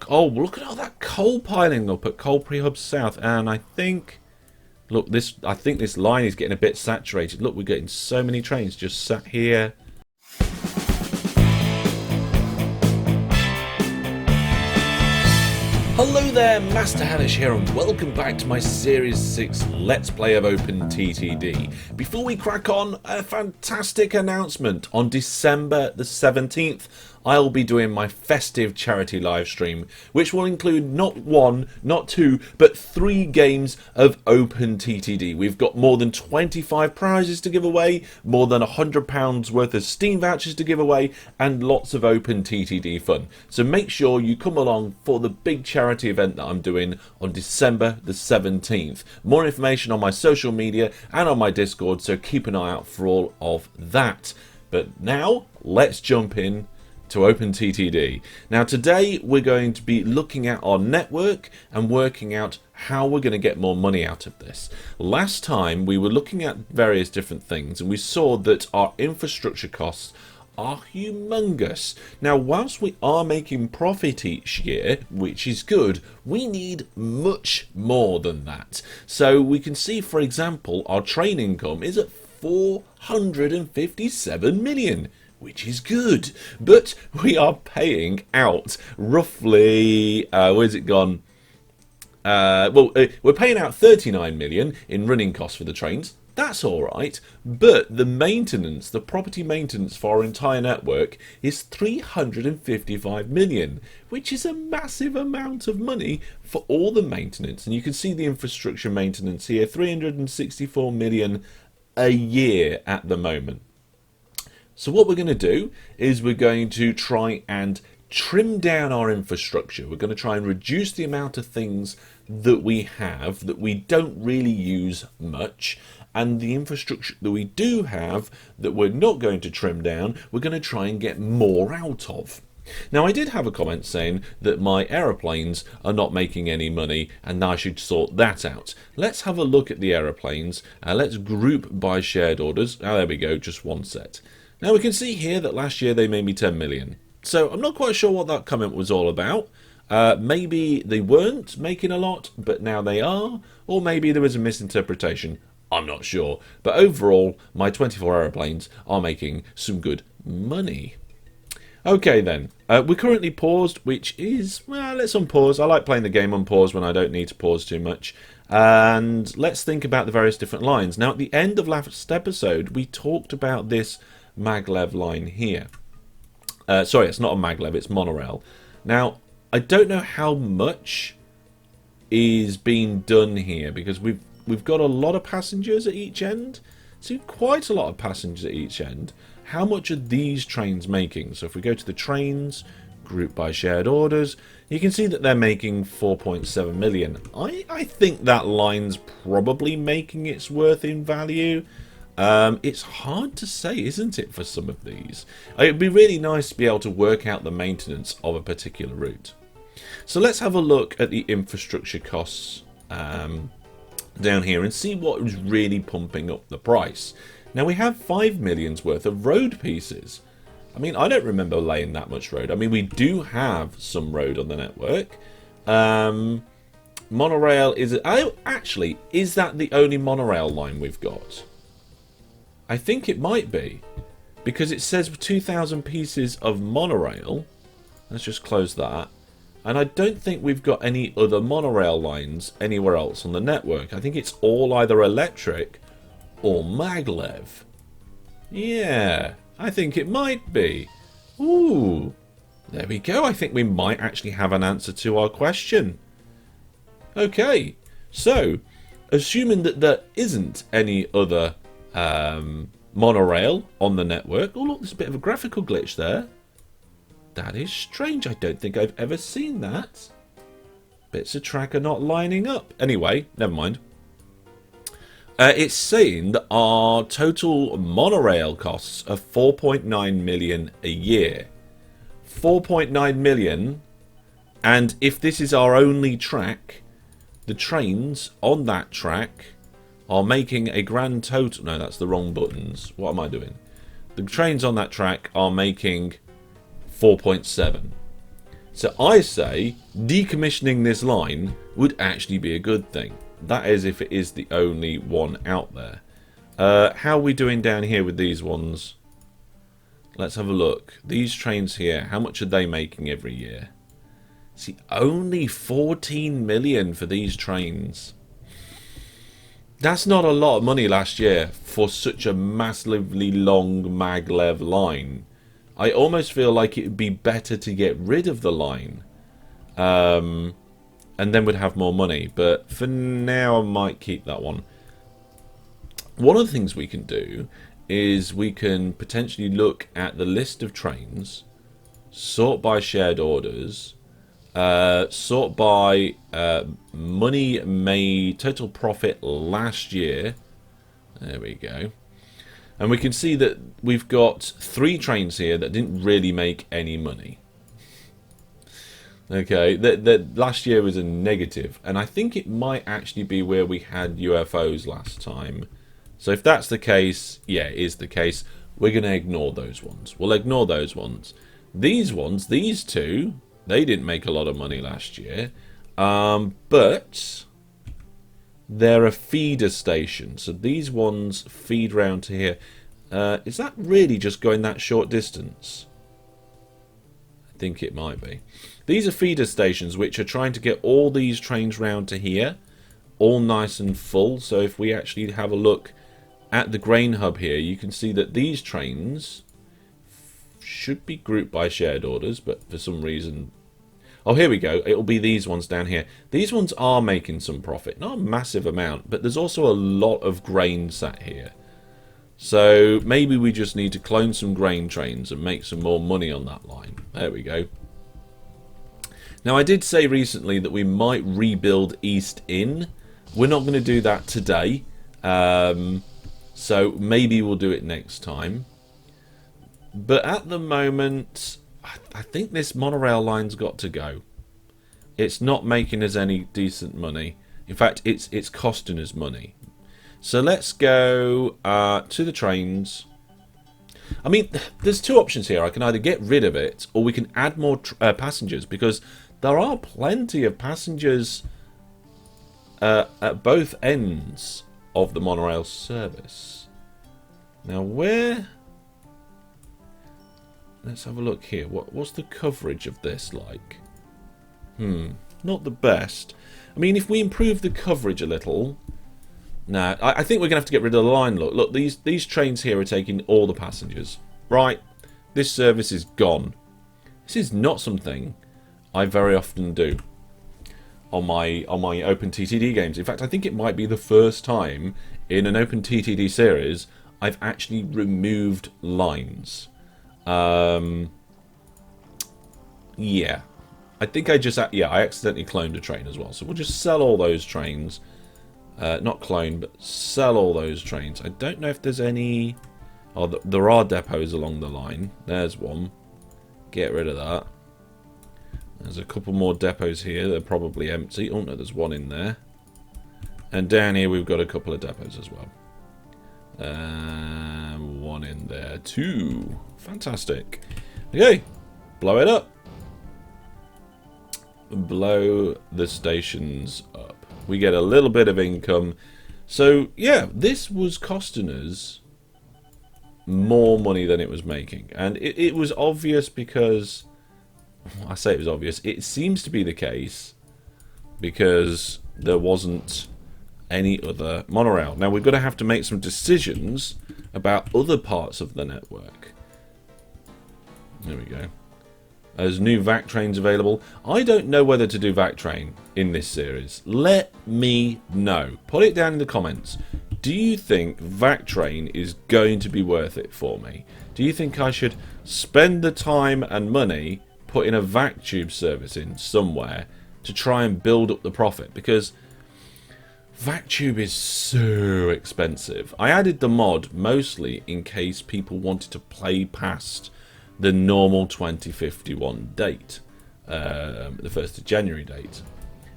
look. Oh, look at all that coal piling up at Coalbury Hub South. And I think, look, I think this line is getting a bit saturated. Look, we're getting so many trains just sat here. Hello there, Master Hellish here, and welcome back to my Series 6 Let's Play of OpenTTD. Before we crack on, a fantastic announcement. On December the 17th, I'll be doing my festive charity live stream, which will include not one, not two, but 3 games of OpenTTD. We've got more than 25 prizes to give away, more than £100 worth of Steam vouchers to give away, and lots of OpenTTD fun. So make sure you come along for the big charity event that I'm doing on December the 17th. More information on my social media and on my Discord, so keep an eye out for all of that. But now, let's jump in to OpenTTD. Now today we're going to be looking at our network and working out how we're going to get more money out of this. Last time we were looking at various different things and we saw that our infrastructure costs are humongous. Now whilst we are making profit each year, which is good, we need much more than that. So we can see, for example, our train income is at 457 million. Which is good, but we are paying out roughly, where's it gone? We're paying out 39 million in running costs for the trains. That's all right, but the maintenance, the property maintenance for our entire network is 355 million, which is a massive amount of money for all the maintenance. And you can see the infrastructure maintenance here, 364 million a year at the moment. So what we're going to do is we're going to try and trim down our infrastructure. We're going to try and reduce the amount of things that we have that we don't really use much, and the infrastructure that we do have that we're not going to trim down, we're going to try and get more out of. Now I did have a comment saying that my aeroplanes are not making any money and I should sort that out. Let's have a look at the aeroplanes. Let's group by shared orders. There we go, just one set. Now we can see here that last year they made me 10 million. So I'm not quite sure what that comment was all about. Maybe they weren't making a lot, but now they are. Or maybe there was a misinterpretation. I'm not sure. But overall, my 24 aeroplanes are making some good money. Okay then, we're currently paused, which is, well, let's unpause. I like playing the game unpause when I don't need to pause too much. And let's think about the various different lines. Now at the end of last episode, we talked about this maglev line here. Sorry, it's not a maglev, it's monorail. Now, I don't know how much is being done here because we've got a lot of passengers at each end. So quite a lot of passengers at each end. How much are these trains making? So if we go to the trains, group by shared orders, you can see that they're making 4.7 million. I think that line's probably making its worth in value. It's hard to say, isn't it, for some of these? It'd be really nice to be able to work out the maintenance of a particular route. So let's have a look at the infrastructure costs down here and see what is really pumping up the price. Now we have 5 million's worth of road pieces. I mean, I don't remember laying that much road. I mean, we do have some road on the network. Monorail is... Oh, actually, is that the only monorail line we've got? I think it might be, because it says 2,000 pieces of monorail. Let's just close that. And I don't think we've got any other monorail lines anywhere else on the network. I think it's all either electric or maglev. Yeah, I think it might be. Ooh, there we go. I think we might actually have an answer to our question. Okay, so assuming that there isn't any other monorail on the network. Oh look, there's a bit of a graphical glitch there. That is strange. I don't think I've ever seen that. Bits of track are not lining up. Anyway, never mind. It's saying that our total monorail costs are 4.9 million a year. 4.9 million, and if this is our only track, the trains on that track are making a grand total... No, that's the wrong buttons. What am I doing? The trains on that track are making 4.7. So I say decommissioning this line would actually be a good thing. That is if it is the only one out there. How are we doing down here with these ones? Let's have a look. These trains here, how much are they making every year? See, only 14 million for these trains. That's not a lot of money last year for such a massively long maglev line. I almost feel like it would be better to get rid of the line. And then we'd have more money. But for now, I might keep that one. One of the things we can do is we can potentially look at the list of trains, sort by shared orders, sort by money made, total profit last year. There we go. And we can see that we've got 3 trains here that didn't really make any money. Okay, that last year was a negative, and I think it might actually be where we had UFOs last time. So if that's the case, yeah, it is the case. We're going to ignore those ones. We'll ignore those ones. These ones, these 2, they didn't make a lot of money last year, but they're a feeder station. So these ones feed round to here. Is that really just going that short distance? I think it might be. These are feeder stations which are trying to get all these trains round to here, all nice and full. So if we actually have a look at the grain hub here, you can see that these trains should be grouped by shared orders, but for some reason... Oh, here we go. It'll be these ones down here. These ones are making some profit. Not a massive amount, but there's also a lot of grain sat here. So maybe we just need to clone some grain trains and make some more money on that line. There we go. Now, I did say recently that we might rebuild East Inn. We're not going to do that today. So maybe we'll do it next time. But at the moment, I think this monorail line's got to go. It's not making us any decent money. In fact, it's costing us money. So let's go to the trains. I mean, there's 2 options here. I can either get rid of it, or we can add more passengers, because there are plenty of passengers at both ends of the monorail service. Now, where... Let's have a look here. What's the coverage of this like? Not the best. I mean, if we improve the coverage a little... Nah, I think we're going to have to get rid of the line. Look, these trains here are taking all the passengers. Right, this service is gone. This is not something I very often do on my OpenTTD games. In fact, I think it might be the first time in an OpenTTD series I've actually removed lines. Yeah, I think I accidentally cloned a train as well. So we'll just sell all those trains. Not clone, but sell all those trains. I don't know if there's any... Oh, there are depots along the line. There's one. Get rid of that. There's a couple more depots here. They're probably empty. Oh, no, there's one in there. And down here we've got a couple of depots as well. One in there too. Fantastic. Okay, blow it up. Blow the stations up. We get a little bit of income. So, yeah, this was costing us more money than it was making. And it was obvious because... I say it was obvious. It seems to be the case because there wasn't any other monorail. Now, we're going to have to make some decisions about other parts of the network. There we go. There's new Vactrains available. I don't know whether to do Vactrain in this series. Let me know. Put it down in the comments. Do you think Vactrain is going to be worth it for me? Do you think I should spend the time and money putting a VacTube service in somewhere to try and build up the profit? Because VacTube is so expensive. I added the mod mostly in case people wanted to play past the normal 2051 date, the 1st of January date.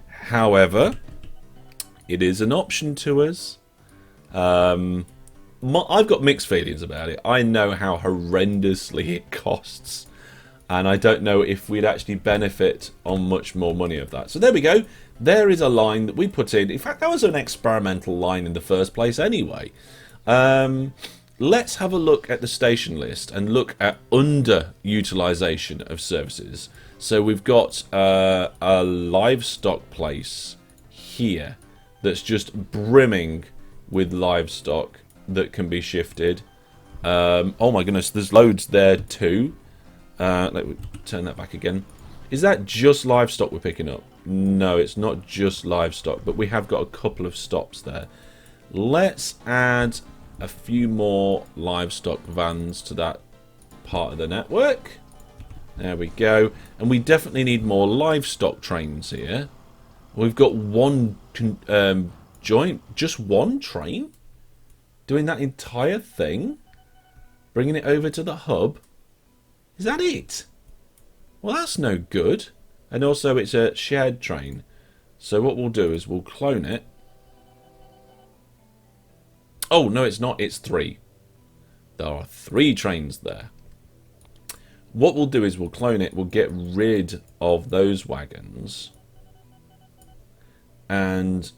However, it is an option to us. I've got mixed feelings about it. I know how horrendously it costs. And I don't know if we'd actually benefit on much more money of that. So there we go. There is a line that we put in. In fact, that was an experimental line in the first place anyway. Let's have a look at the station list and look at underutilization of services. So we've got a livestock place here that's just brimming with livestock that can be shifted. Oh my goodness, there's loads there too. Let me turn that back again. Is that just livestock we're picking up? No, it's not just livestock, but we have got a couple of stops there. Let's add a few more livestock vans to that part of the network. There we go. And we definitely need more livestock trains here. We've got one just one train doing that entire thing, bringing it over to the hub. Is that it? Well, that's no good. And also it's a shared train. So what we'll do is we'll clone it. Oh, no, it's not. It's 3. There are 3 trains there. What we'll do is we'll clone it. We'll get rid of those wagons. And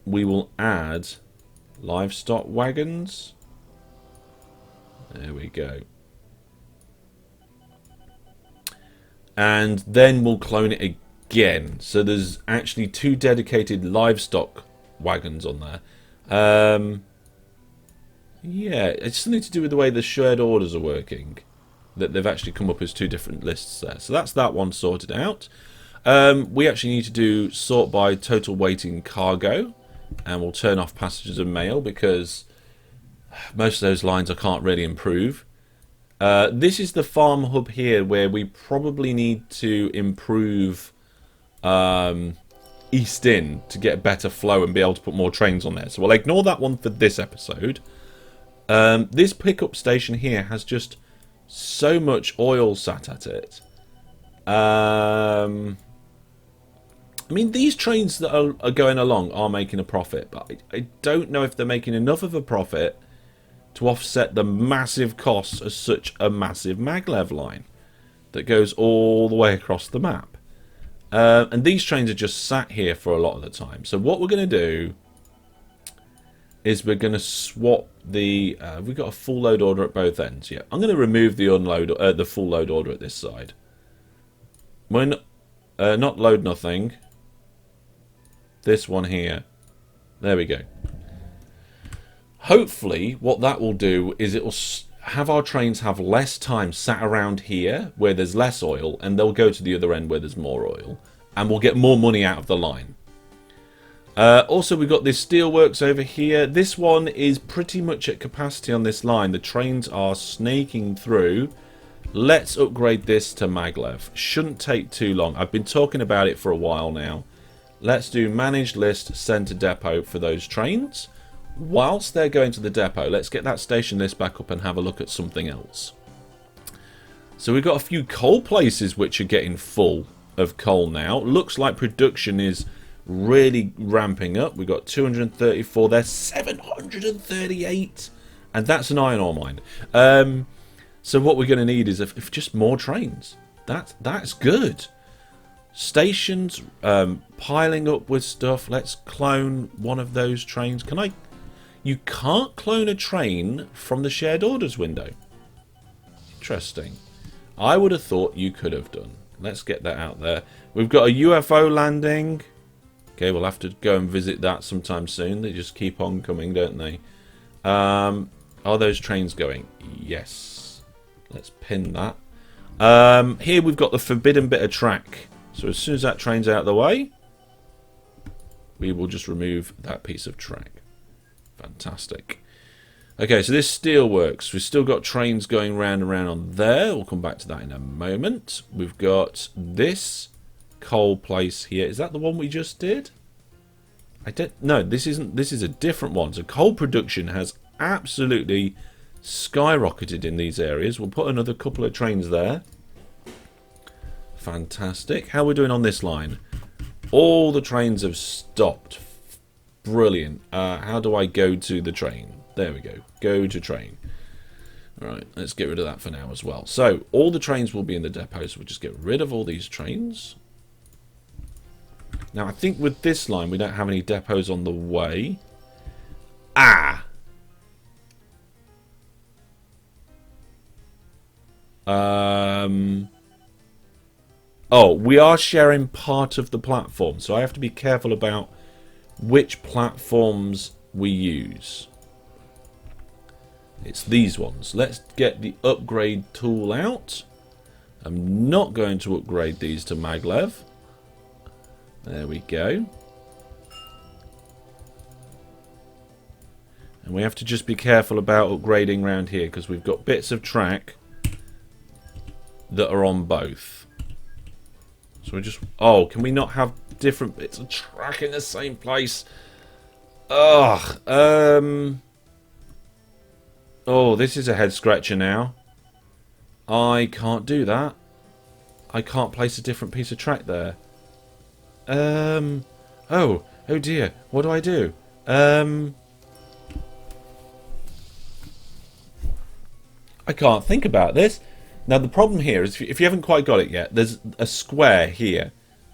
we will add livestock wagons. There we go. And then we'll clone it again. So there's actually 2 dedicated livestock wagons on there. Yeah, it's something to do with the way the shared orders are working, that they've actually come up as 2 different lists there. So that's that one sorted out. We actually need to do sort by total weight in cargo, and we'll turn off passengers and mail because most of those lines I can't really improve. This is the farm hub here where we probably need to improve East In to get better flow and be able to put more trains on there. So we'll ignore that one for this episode. This pickup station here has just so much oil sat at it. I mean, these trains that are going along are making a profit, but I don't know if they're making enough of a profit to offset the massive costs of such a massive maglev line that goes all the way across the map. And these trains are just sat here for a lot of the time. So what we're going to do is we're going to swap the... we've got a full load order at both ends. Yeah, I'm going to remove the the full load order at this side. When not load nothing. This one here. There we go. Hopefully, what that will do is it will have our trains have less time sat around here where there's less oil, and they'll go to the other end where there's more oil, and we'll get more money out of the line. Also, we've got this steelworks over here. This one is pretty much at capacity on this line. The trains are snaking through. Let's upgrade this to maglev. Shouldn't take too long. I've been talking about it for a while now. Let's do managed list, send to depot for those trains. Whilst they're going to the depot, let's get that station list back up and have a look at something else. So we've got a few coal places which are getting full of coal now. Looks like production is really ramping up. We've got 234 there, 738, and that's an iron ore mine. So what we're going to need is if just more trains. That's good. Stations piling up with stuff. Let's clone one of those trains. Can I? You can't clone a train from the shared orders window. Interesting. I would have thought you could have done. Let's get that out there. We've got a UFO landing. Okay, we'll have to go and visit that sometime soon. They just keep on coming, don't they? Are those trains going? Yes. Let's pin that. Here we've got the forbidden bit of track. So as soon as that train's out of the way, we will just remove that piece of track. Fantastic. Okay, so this steelworks. We've still got trains going round and round on there. We'll come back to that in a moment. We've got this coal place here. Is that the one we just did? I don't. No, this isn't. This is a different one. So coal production has absolutely skyrocketed in these areas. We'll put another couple of trains there. Fantastic. How are we doing on this line? All the trains have stopped. Brilliant. How do I go to the train? There we go. Go to train. Right, let's get rid of that for now as well. So, all the trains will be in the depot, so we'll just get rid of all these trains. Now, I think with this line, we don't have any depots on the way. Ah! Oh, we are sharing part of the platform, so I have to be careful about which platforms we use. It's these ones. Let's get the upgrade tool out. I'm not going to upgrade these to maglev. There we go. And we have to just be careful about upgrading around here because we've got bits of track that are on both. So we just... Oh, can we not have different bits of track in the same place? Ugh. Oh, this is a head scratcher now. I can't do that. I can't place a different piece of track there. Oh dear. What do I do? I can't think about this. Now, the problem here is if you haven't quite got it yet, there's a square here,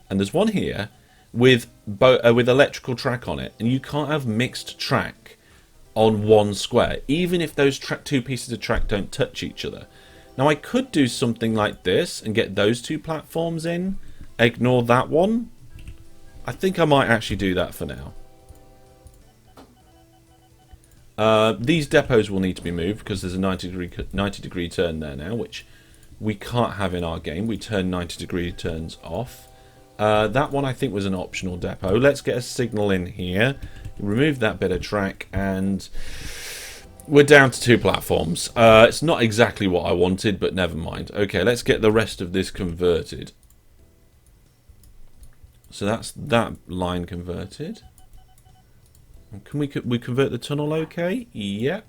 and there's one here with electrical track on it, and you can't have mixed track on one square, even if those two pieces of track don't touch each other. Now, I could do something like this and get those two platforms in, ignore that one. I think I might actually do that for now. These depots will need to be moved because there's a 90 degree turn there now, which we can't have in our game. We turn 90 degree turns off. That one I think was an optional depot. Let's get a signal in here. Remove that bit of track and we're down to two platforms. It's not exactly what I wanted, but never mind. Okay, let's get the rest of this converted. So that's that line converted. Can we convert the tunnel okay? Yep.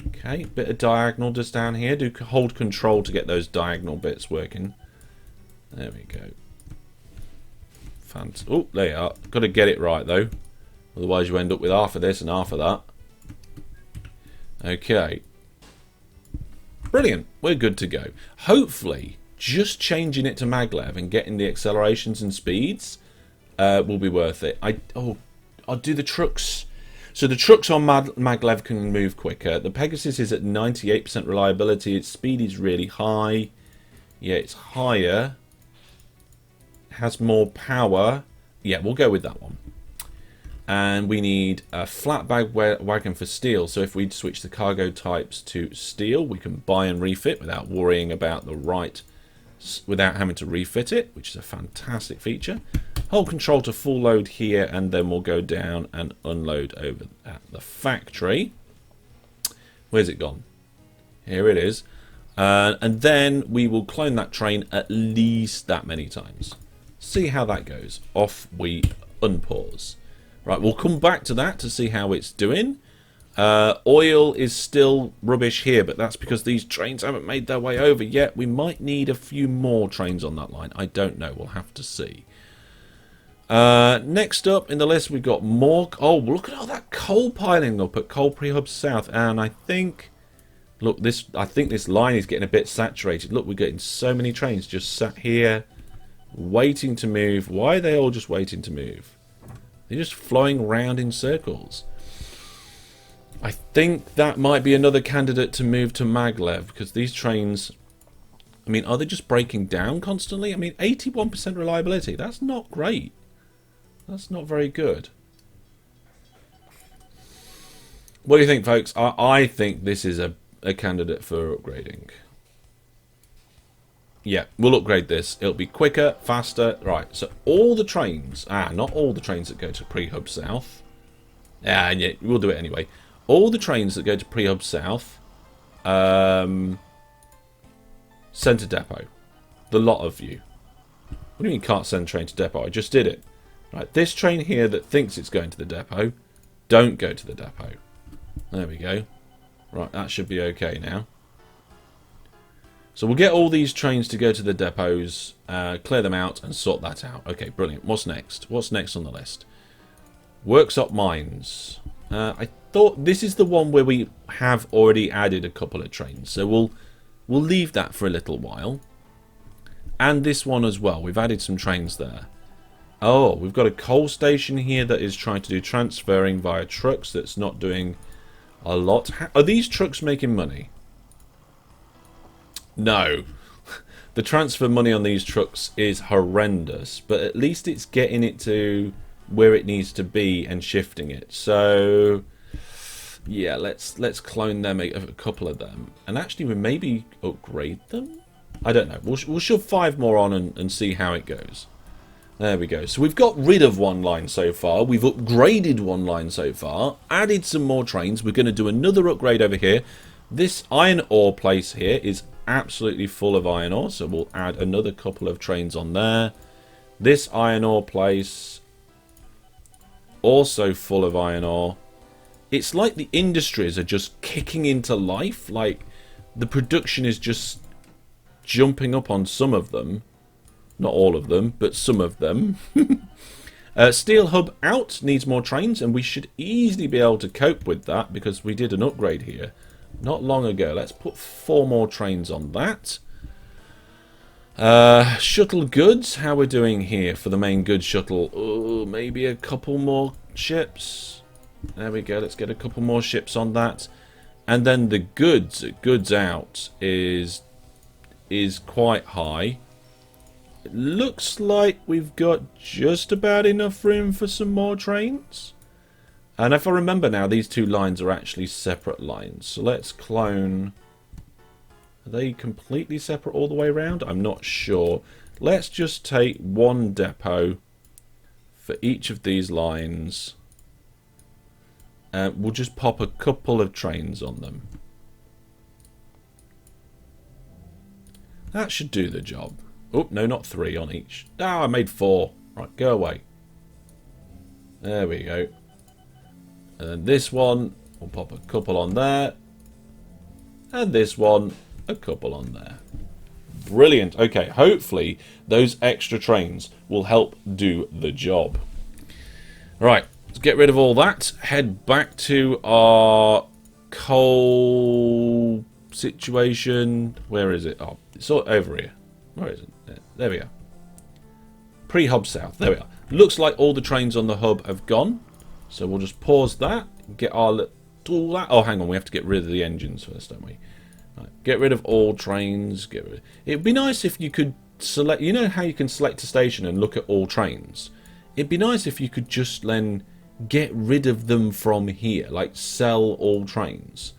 Okay, bit of diagonal just down here. Do hold control to get those diagonal bits working. There we go. Fantastic. Oh, there you are. Got to get it right though. Otherwise you end up with half of this and half of that. Okay. Brilliant. We're good to go. Hopefully, just changing it to maglev and getting the accelerations and speeds will be worth it. I'll do the trucks. So the trucks on maglev can move quicker. The Pegasus is at 98% reliability. Its speed is really high. Yeah, it's higher. Has more power. Yeah, we'll go with that one. And we need a flatbed wagon for steel. So if we switch the cargo types to steel, we can buy and refit without worrying about without having to refit it, which is a fantastic feature. Hold control to full load here, and then we'll go down and unload over at the factory. Where's it gone? Here it is. And then we will clone that train at least that many times. See how that goes. Off we unpause. Right, we'll come back to that to see how it's doing. Oil is still rubbish here, but that's because these trains haven't made their way over yet. We might need a few more trains on that line. I don't know. We'll have to see. Next up in the list, we've got more. Oh, look at all that coal piling up at Coal Pre-Hub South. And I think, look, I think this line is getting a bit saturated. Look, we're getting so many trains just sat here waiting to move. Why are they all just waiting to move? They're just flowing around in circles. I think that might be another candidate to move to maglev, because these trains, I mean, are they just breaking down constantly? I mean, 81% reliability, that's not great. That's not very good. What do you think, folks? I think this is a candidate for upgrading. Yeah, we'll upgrade this. It'll be quicker, faster. Right, so all the trains, not all the trains that go to Pre-Hub South. Yeah, we'll do it anyway. All the trains that go to Pre-Hub South, Centre Depot. The lot of you. What do you mean can't send train to depot? I just did it. Right, this train here that thinks it's going to the depot, don't go to the depot. There we go. Right, that should be okay now. So we'll get all these trains to go to the depots, clear them out and sort that out. Okay, brilliant. What's next? What's next on the list? Works up mines. I thought this is the one where we have already added a couple of trains. So we'll leave that for a little while. And this one as well. We've added some trains there. Oh, we've got a coal station here that is trying to do transferring via trucks. That's not doing a lot. Are these trucks making money? No. The transfer money on these trucks is horrendous. But at least it's getting it to where it needs to be and shifting it. So yeah, let's clone them, a couple of them, and actually we maybe upgrade them. I don't know. We'll shove 5 more on and see how it goes. There we go. So we've got rid of one line so far. We've upgraded one line so far. Added some more trains. We're going to do another upgrade over here. This iron ore place here is absolutely full of iron ore, so we'll add another couple of trains on there. This iron ore place also full of iron ore. It's like the industries are just kicking into life. Like the production is just jumping up on some of them. Not all of them, but some of them. Steel Hub out, needs more trains, and we should easily be able to cope with that because we did an upgrade here not long ago. Let's put 4 more trains on that. Shuttle goods, how we're doing here for the main goods shuttle? Oh, maybe a couple more ships. There we go, let's get a couple more ships on that. And then the goods out is quite high. It looks like we've got just about enough room for some more trains. And if I remember now, these 2 lines are actually separate lines. So let's clone. Are they completely separate all the way around? I'm not sure. Let's just take 1 depot for each of these lines. We'll just pop a couple of trains on them. That should do the job. Oh, no, not 3 on each. Ah, I made 4. Right, go away. There we go. And then this one, we'll pop a couple on there. And this one, a couple on there. Brilliant. Okay, hopefully those extra trains will help do the job. Right, let's get rid of all that. Head back to our coal situation. Where is it? Oh, it's all over here. Where is it? There we go. Pre-hub south. There we are. Looks like all the trains on the hub have gone. So we'll just pause that. Get our all that. Oh, hang on. We have to get rid of the engines first, don't we? Right. Get rid of all trains. Get rid. It'd be nice if you could select. You know how you can select a station and look at all trains. It'd be nice if you could just then get rid of them from here, like sell all trains.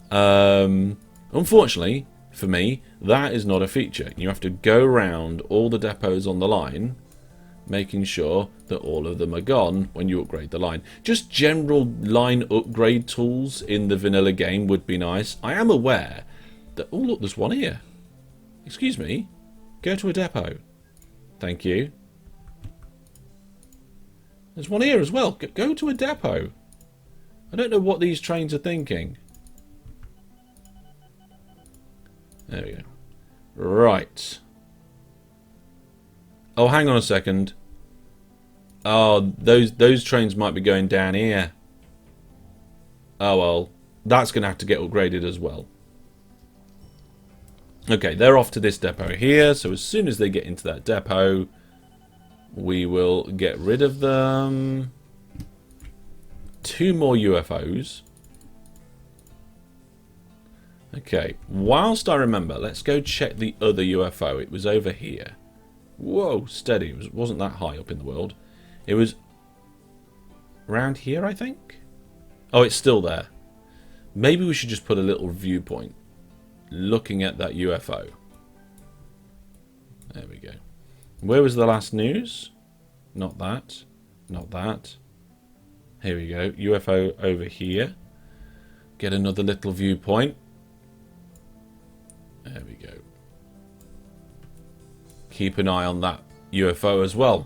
Unfortunately for me, that is not a feature. You have to go around all the depots on the line, making sure that all of them are gone when you upgrade the line. Just general line upgrade tools in the vanilla game would be nice. I am aware that... Oh, look, there's one here. Excuse me. Go to a depot. Thank you. There's one here as well. Go to a depot. I don't know what these trains are thinking. There we go. Right. Oh, hang on a second. Oh, those trains might be going down here. Oh, well. That's going to have to get upgraded as well. Okay, they're off to this depot here. So as soon as they get into that depot, we will get rid of them. 2 more UFOs. Okay, whilst I remember, let's go check the other UFO. It was over here. Whoa, steady. It wasn't that high up in the world. It was around here, I think. Oh, it's still there. Maybe we should just put a little viewpoint looking at that UFO. There we go. Where was the last news? Not that. Not that. Here we go. UFO over here. Get another little viewpoint. There we go. Keep an eye on that UFO as well.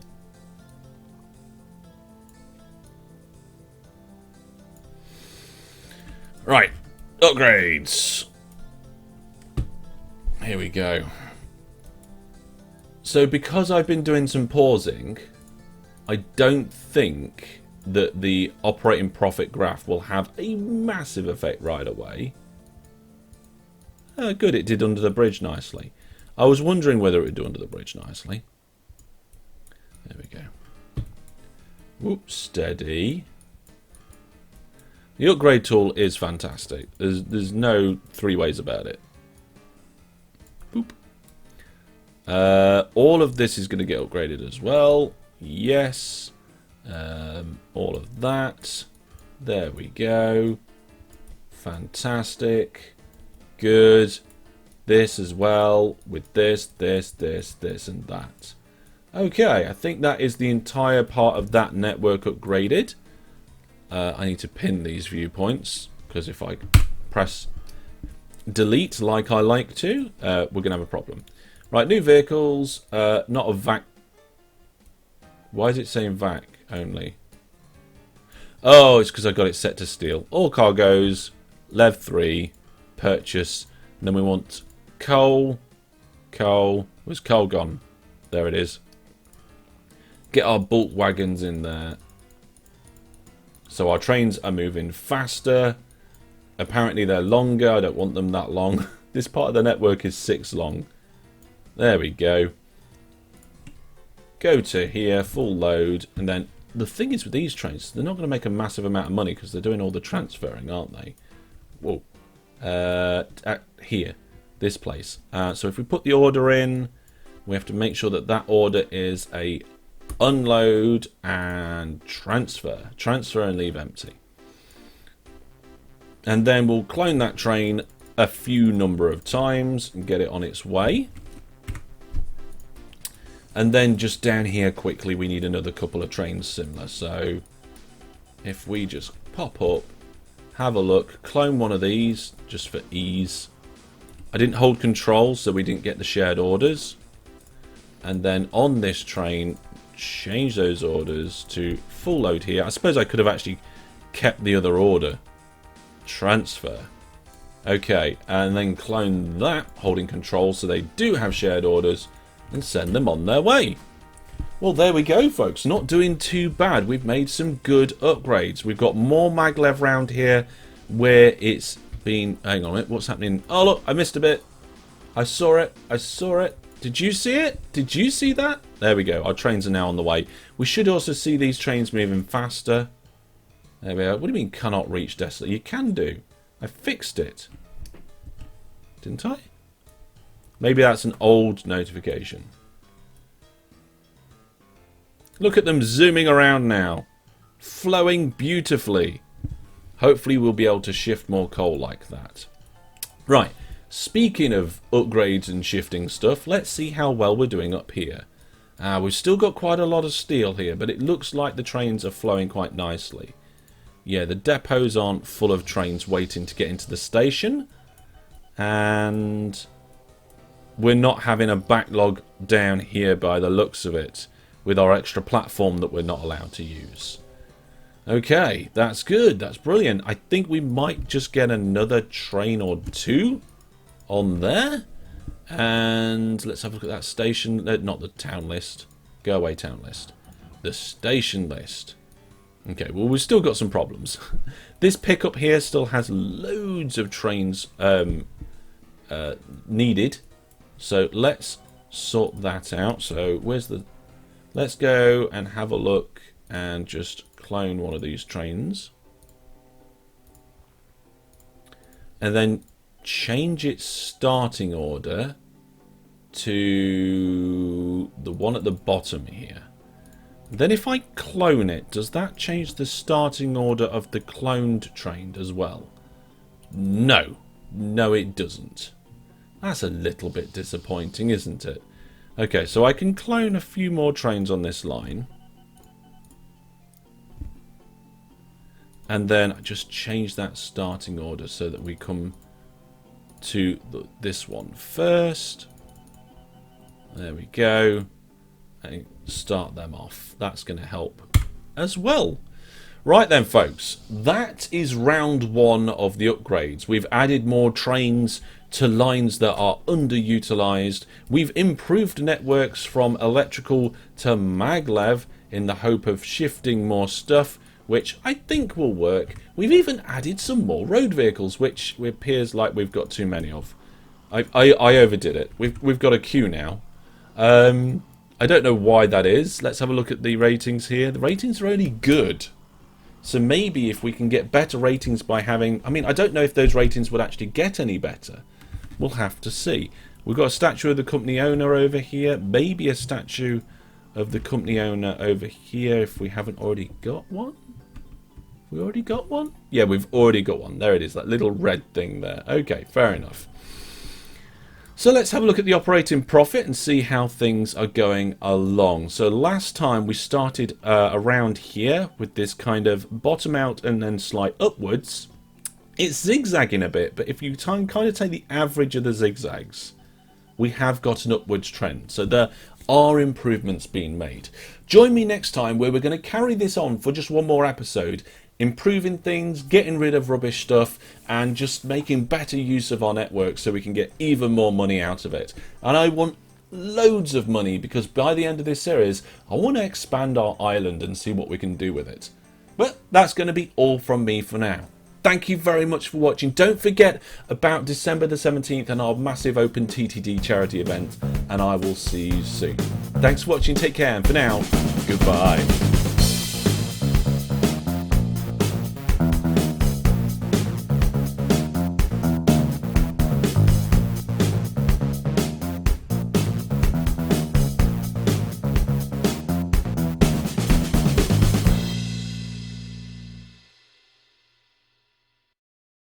Right. Upgrades. Here we go. So because I've been doing some pausing, I don't think that the operating profit graph will have a massive effect right away. Oh, good, it did under the bridge nicely. I was wondering whether it would do under the bridge nicely. There we go. Whoop, steady. The upgrade tool is fantastic. There's no three ways about it. Boop. All of this is going to get upgraded as well. Yes. All of that. There we go. Fantastic. Good. This as well. With this, and that. Okay, I think that is the entire part of that network upgraded. I need to pin these viewpoints, because if I press delete like I like to, we're going to have a problem. Right, new vehicles, not a vac. Why is it saying vac only? Oh, it's because I got it set to steel. All cargoes, Lev 3, purchase, and then we want coal. Where's coal gone? There it is. Get our bulk wagons in there. So our trains are moving faster. Apparently they're longer. I don't want them that long. This part of the network is 6 long. There we go. Go to here, full load. And then the thing is with these trains, they're not going to make a massive amount of money because they're doing all the transferring, aren't they? Whoa. Here. This place. So if we put the order in, we have to make sure that that order is a unload and transfer and leave empty, and then we'll clone that train a few number of times and get it on its way. And then just down here quickly we need another couple of trains similar, so if we just pop up, have a look, clone one of these just for ease. I didn't hold control so we didn't get the shared orders, and then on this train change those orders to full load here. I suppose I could have actually kept the other order. Transfer. Okay, and then clone that, holding control so they do have shared orders, and send them on their way. Well, there we go, folks. Not doing too bad. We've made some good upgrades. We've got more maglev round here where it's been... Hang on a minute, what's happening? Oh, look, I missed a bit. I saw it. Did you see it? Did you see that? There we go. Our trains are now on the way. We should also see these trains moving faster. There we go. What do you mean cannot reach destination? You can do. I fixed it. Didn't I? Maybe that's an old notification. Look at them zooming around now. Flowing beautifully. Hopefully we'll be able to shift more coal like that. Right. Speaking of upgrades and shifting stuff, let's see how well we're doing up here. We've still got quite a lot of steel here, but it looks like the trains are flowing quite nicely. Yeah, the depots aren't full of trains waiting to get into the station. And we're not having a backlog down here by the looks of it, with our extra platform that we're not allowed to use. Okay, that's good. That's brilliant. I think we might just get another train or two on there. And let's have a look at that station. Not the town list. Go away, town list. The station list. Okay, well, we've still got some problems. This pickup here still has loads of trains needed. So let's sort that out. So where's the... Let's go and have a look and just clone one of these trains. And then change its starting order to the one at the bottom here. Then if I clone it, does that change the starting order of the cloned train as well? No. No, it doesn't. That's a little bit disappointing, isn't it? Okay, so I can clone a few more trains on this line. And then just change that starting order so that we come to this one first. There we go. And start them off. That's going to help as well. Right then, folks. That is round one of the upgrades. We've added more trains to lines that are underutilized. We've improved networks from electrical to maglev in the hope of shifting more stuff. which I think will work. We've even added some more road vehicles, which appears like we've got too many of. I overdid it. We've got a queue now. I don't know why that is. Let's have a look at the ratings here. The ratings are only good. So maybe if we can get better ratings by having... I mean, I don't know if those ratings would actually get any better. We'll have to see. We've got a statue of the company owner over here. Maybe a statue of the company owner over here if we haven't already got one. We already got one? Yeah, we've already got one. There it is, that little red thing there. Okay, fair enough. So let's have a look at the operating profit and see how things are going along. So last time we started around here with this kind of bottom out and then slight upwards. It's zigzagging a bit, but if you kind of take the average of the zigzags, we have got an upwards trend. So there are improvements being made. Join me next time where we're going to carry this on for just one more episode, improving things, getting rid of rubbish stuff, and just making better use of our network so we can get even more money out of it. And I want loads of money because by the end of this series, I want to expand our island and see what we can do with it. But that's going to be all from me for now. Thank you very much for watching. Don't forget about December the 17th and our massive OpenTTD charity event, and I will see you soon. Thanks for watching, take care, and for now, goodbye.